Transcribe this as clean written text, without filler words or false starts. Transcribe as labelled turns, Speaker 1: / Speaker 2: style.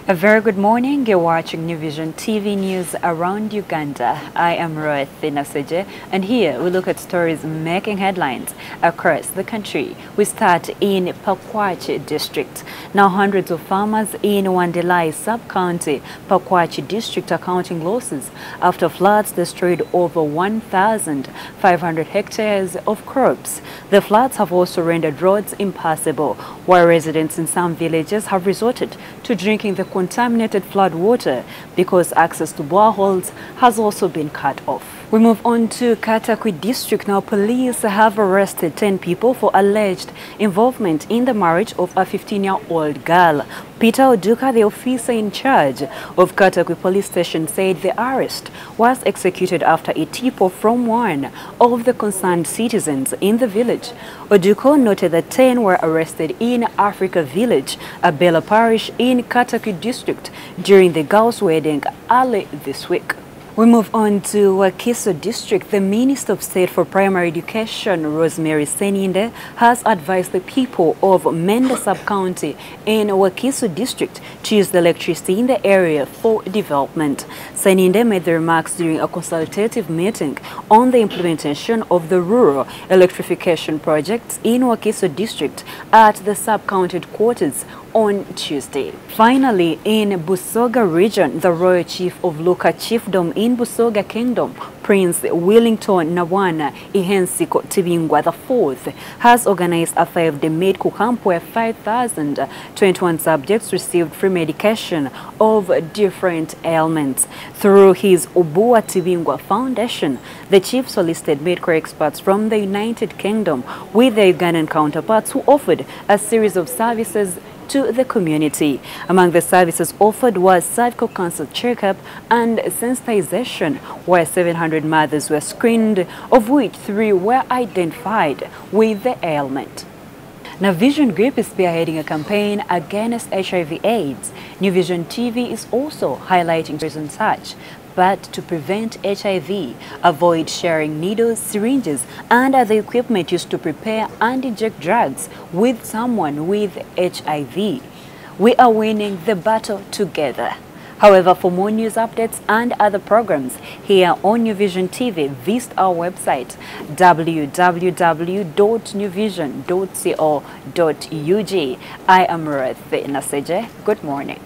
Speaker 1: A very good morning. You're watching New Vision TV News around Uganda. I am Naseje, and here we look at stories making headlines across the country. We start in Pakwach district. Now hundreds of farmers in Wandilai sub-county, Pakwach district are counting losses after floods destroyed over 1,500 hectares of crops. The floods have also rendered roads impassable, while residents in some villages have resorted to drinking the contaminated flood water because access to boreholes has also been cut off. We move on to Katakwi district. Now police have arrested 10 people for alleged involvement in the marriage of a 15-year-old girl. Peter Oduka, the officer in charge of Katakwi police station, said the arrest was executed after a tip-off from one of the concerned citizens in the village. Oduka noted that 10 were arrested in Africa Village, Abela Parish in Katakwi district during the girl's wedding early this week. We move on to Wakiso district. The Minister of State for Primary Education, Rosemary SENINDE, has advised the people of Mende sub-county in Wakiso district to use the electricity in the area for development. SENINDE made the remarks during a consultative meeting on the implementation of the rural electrification projects in Wakiso district at the sub-county headquarters on Tuesday. Finally, in Busoga region, the royal chief of Luka chiefdom in Busoga kingdom, Prince Wellington Nawana Ihensiko Tibingwa IV, has organized a 5-day medical camp where 5,021 subjects received free medication of different ailments. Through his Obua Tibingwa Foundation, the chief solicited medical experts from the United Kingdom with their Ugandan counterparts who offered a series of services to the community. Among the services offered was cervical cancer checkup and sensitization, where 700 mothers were screened, of which 3 were identified with the ailment. Now, Vision Group is spearheading a campaign against HIV/AIDS. New Vision TV is also highlighting reasons such. But to prevent HIV, avoid sharing needles, syringes, and other equipment used to prepare and inject drugs with someone with HIV. We are winning the battle together. However, for more news updates and other programs here on New Vision TV, visit our website www.newvision.co.ug. I am Naseje. Good morning.